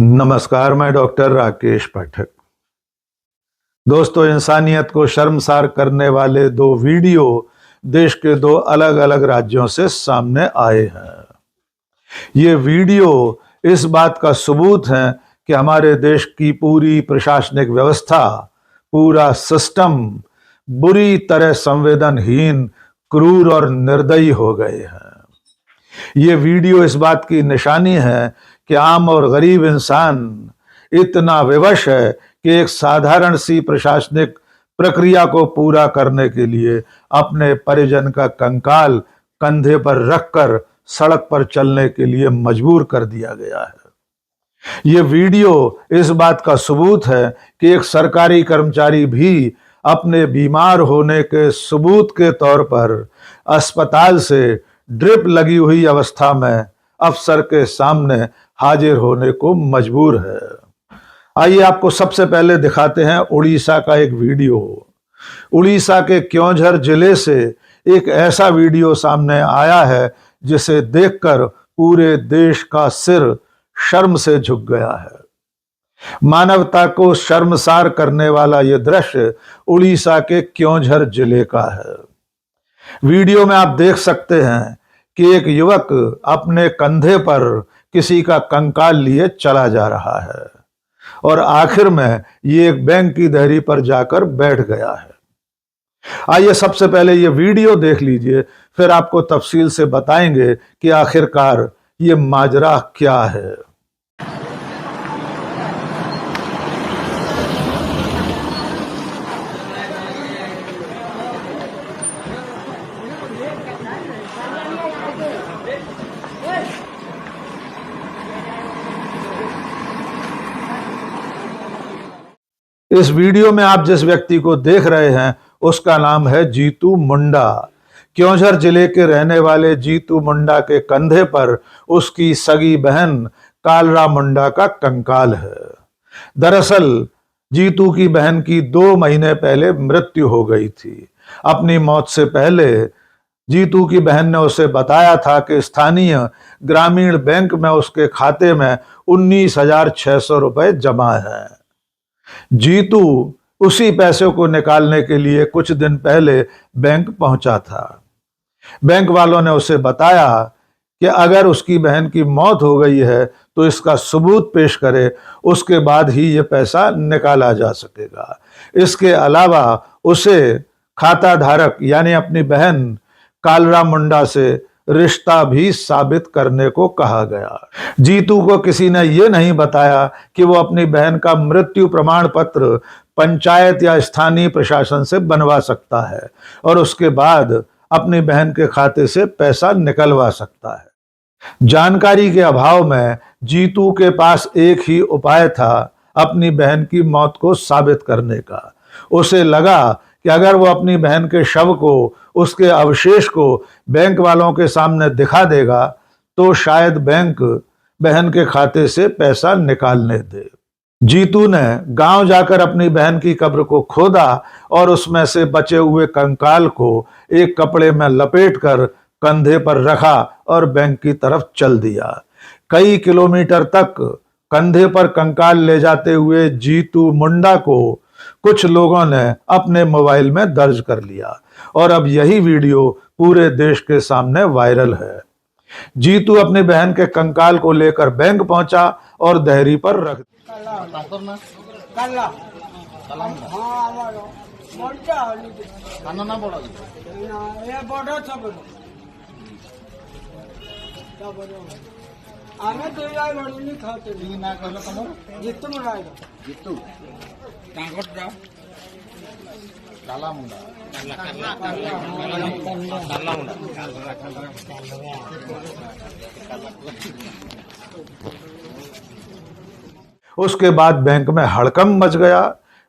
नमस्कार, मैं डॉक्टर राकेश पाठक। दोस्तों, इंसानियत को शर्मसार करने वाले दो वीडियो देश के दो अलग अलग राज्यों से सामने आए हैं। ये वीडियो इस बात का सबूत है कि हमारे देश की पूरी प्रशासनिक व्यवस्था, पूरा सिस्टम बुरी तरह संवेदनहीन, क्रूर और निर्दयी हो गए हैं। ये वीडियो इस बात की निशानी है कि आम और गरीब इंसान इतना विवश है कि एक साधारण सी प्रशासनिक प्रक्रिया को पूरा करने के लिए अपने परिजन का कंकाल कंधे पर रखकर सड़क पर चलने के लिए मजबूर कर दिया गया है। ये वीडियो इस बात का सबूत है कि एक सरकारी कर्मचारी भी अपने बीमार होने के सबूत के तौर पर अस्पताल से ड्रिप लगी हुई अवस्था में अफसर के सामने हाजिर होने को मजबूर है। आइए आपको सबसे पहले दिखाते हैं उड़ीसा का एक वीडियो। उड़ीसा के क्योंझर जिले से एक ऐसा वीडियो सामने आया है जिसे देखकर पूरे देश का सिर शर्म से झुक गया है। मानवता को शर्मसार करने वाला यह दृश्य उड़ीसा के क्योंझर जिले का है। वीडियो में आप देख सकते हैं कि एक युवक अपने कंधे पर किसी का कंकाल लिए चला जा रहा है और आखिर में ये एक बैंक की देहरी पर जाकर बैठ गया है। आइए सबसे पहले ये वीडियो देख लीजिए, फिर आपको तफसील से बताएंगे कि आखिरकार ये माजरा क्या है। इस वीडियो में आप जिस व्यक्ति को देख रहे हैं उसका नाम है जीतू मुंडा। क्योंझर जिले के रहने वाले जीतू मुंडा के कंधे पर उसकी सगी बहन कालरा मुंडा का कंकाल है। दरअसल जीतू की बहन की 2 महीने पहले मृत्यु हो गई थी। अपनी मौत से पहले जीतू की बहन ने उसे बताया था कि स्थानीय ग्रामीण बैंक में उसके खाते में 19,600 रुपए जमा है। जीतू उसी पैसे को निकालने के लिए कुछ दिन पहले बैंक पहुंचा था। बैंक वालों ने उसे बताया कि अगर उसकी बहन की मौत हो गई है तो इसका सबूत पेश करे, उसके बाद ही यह पैसा निकाला जा सकेगा। इसके अलावा उसे खाता धारक यानी अपनी बहन कालरा मुंडा से रिश्ता भी साबित करने को कहा गया। जीतू को किसी ने यह नहीं बताया कि वो अपनी बहन का मृत्यु प्रमाण पत्र पंचायत या स्थानीय प्रशासन से बनवा सकता है और उसके बाद अपनी बहन के खाते से पैसा निकलवा सकता है। जानकारी के अभाव में जीतू के पास एक ही उपाय था अपनी बहन की मौत को साबित करने का। उसे लगा कि अगर वो अपनी बहन के शव को, उसके अवशेष को बैंक वालों के सामने दिखा देगा तो शायद बैंक बहन के खाते से पैसा निकालने दे। जीतू ने गांव जाकर अपनी बहन की कब्र को खोदा और उसमें से बचे हुए कंकाल को एक कपड़े में लपेटकर कंधे पर रखा और बैंक की तरफ चल दिया। कई किलोमीटर तक कंधे पर कंकाल ले जाते हुए जीतू मुंडा को कुछ लोगों ने अपने मोबाइल में दर्ज कर लिया और अब यही वीडियो पूरे देश के सामने वायरल है। जीतू अपनी बहन के कंकाल को लेकर बैंक पहुंचा और देहरी पर रख उसके बाद बैंक में हड़कंप मच गया।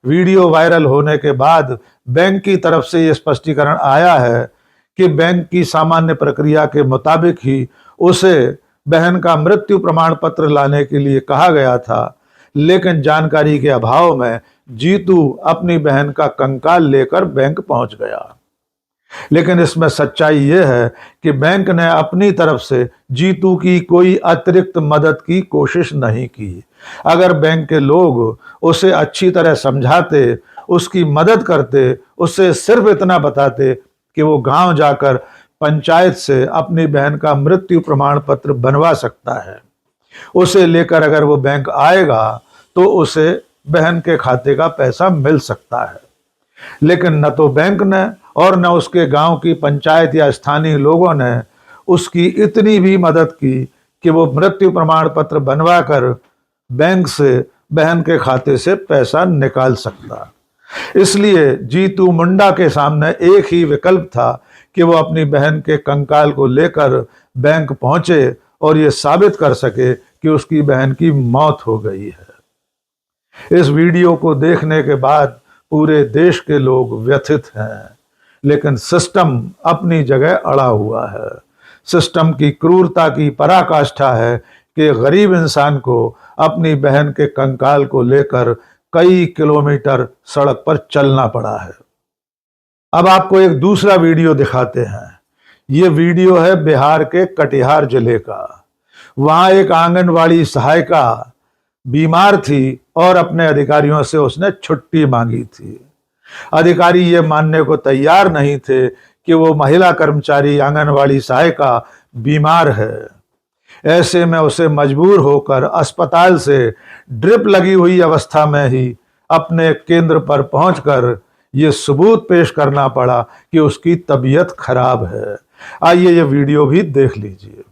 वीडियो वायरल होने के बाद बैंक की तरफ से यह स्पष्टीकरण आया है कि बैंक की सामान्य प्रक्रिया के मुताबिक ही उसे बहन का मृत्यु प्रमाण पत्र लाने के लिए कहा गया था, लेकिन जानकारी के अभाव में जीतू अपनी बहन का कंकाल लेकर बैंक पहुंच गया। लेकिन इसमें सच्चाई ये है कि बैंक ने अपनी तरफ से जीतू की कोई अतिरिक्त मदद की कोशिश नहीं की। अगर बैंक के लोग उसे अच्छी तरह समझाते, उसकी मदद करते, उससे सिर्फ इतना बताते कि वो गांव जाकर पंचायत से अपनी बहन का मृत्यु प्रमाण पत्र बनवा सकता है, उसे लेकर अगर वो बैंक आएगा तो उसे बहन के खाते का पैसा मिल सकता है। लेकिन न तो बैंक ने और न उसके गांव की पंचायत या स्थानीय लोगों ने उसकी इतनी भी मदद की कि वो मृत्यु प्रमाण पत्र बनवाकर बैंक से बहन के खाते से पैसा निकाल सकता। इसलिए जीतू मुंडा के सामने एक ही विकल्प था कि वो अपनी बहन के कंकाल को लेकर बैंक पहुंचे और ये साबित कर सके कि उसकी बहन की मौत हो गई है। इस वीडियो को देखने के बाद पूरे देश के लोग व्यथित हैं, लेकिन सिस्टम अपनी जगह अड़ा हुआ है। सिस्टम की क्रूरता की पराकाष्ठा है कि गरीब इंसान को अपनी बहन के कंकाल को लेकर कई किलोमीटर सड़क पर चलना पड़ा है। अब आपको एक दूसरा वीडियो दिखाते हैं। ये वीडियो है बिहार के कटिहार जिले का। वहां एक आंगनवाड़ी सहायिका बीमार थी और अपने अधिकारियों से उसने छुट्टी मांगी थी। अधिकारी ये मानने को तैयार नहीं थे कि वो महिला कर्मचारी आंगनवाड़ी सहायिका बीमार है। ऐसे में उसे मजबूर होकर अस्पताल से ड्रिप लगी हुई अवस्था में ही अपने केंद्र पर पहुंचकर ये सबूत पेश करना पड़ा कि उसकी तबीयत खराब है। आइए ये वीडियो भी देख लीजिए।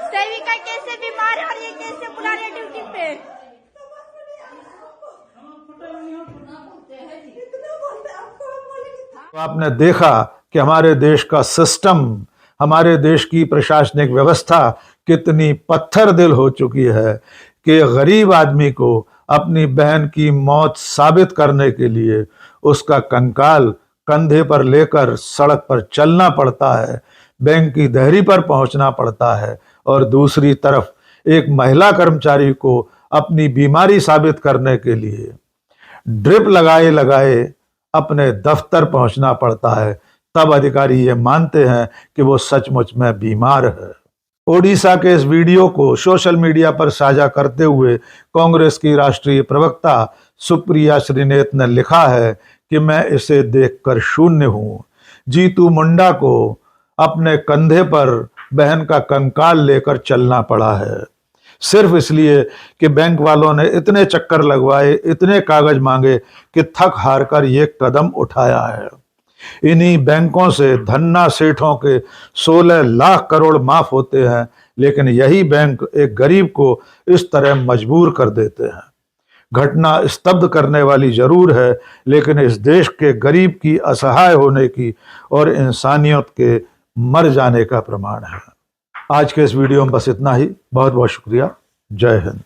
सेविका कैसे बीमार है और ये कैसे बुला रहे ड्यूटी पे। तो आपने देखा कि हमारे देश का सिस्टम, हमारे देश की प्रशासनिक व्यवस्था कितनी पत्थर दिल हो चुकी है कि गरीब आदमी को अपनी बहन की मौत साबित करने के लिए उसका कंकाल कंधे पर लेकर सड़क पर चलना पड़ता है, बैंक की देहरी पर पहुंचना पड़ता है, और दूसरी तरफ एक महिला कर्मचारी को अपनी बीमारी साबित करने के लिए ड्रिप लगाए लगाए अपने दफ्तर पहुंचना पड़ता है। तब अधिकारी ये मानते हैं कि वो सचमुच में बीमार है। ओडिशा के इस वीडियो को सोशल मीडिया पर साझा करते हुए कांग्रेस की राष्ट्रीय प्रवक्ता सुप्रिया श्रीनेत ने लिखा है कि मैं इसे देखकर शून्य हूं। जीतू मुंडा को अपने कंधे पर बहन का कंकाल लेकर चलना पड़ा है, सिर्फ इसलिए कि बैंक वालों ने इतने चक्कर लगवाए, इतने कागज मांगे कि थक हार कर ये कदम उठाया है। इन्हीं बैंकों से धन्ना सेठों के 16 लाख करोड़ माफ होते हैं, लेकिन यही बैंक एक गरीब को इस तरह मजबूर कर देते हैं। घटना स्तब्ध करने वाली जरूर है, लेकिन इस देश के गरीब की असहाय होने की और इंसानियत के मर जाने का प्रमाण है। आज के इस वीडियो में बस इतना ही। बहुत बहुत शुक्रिया। जय हिंद।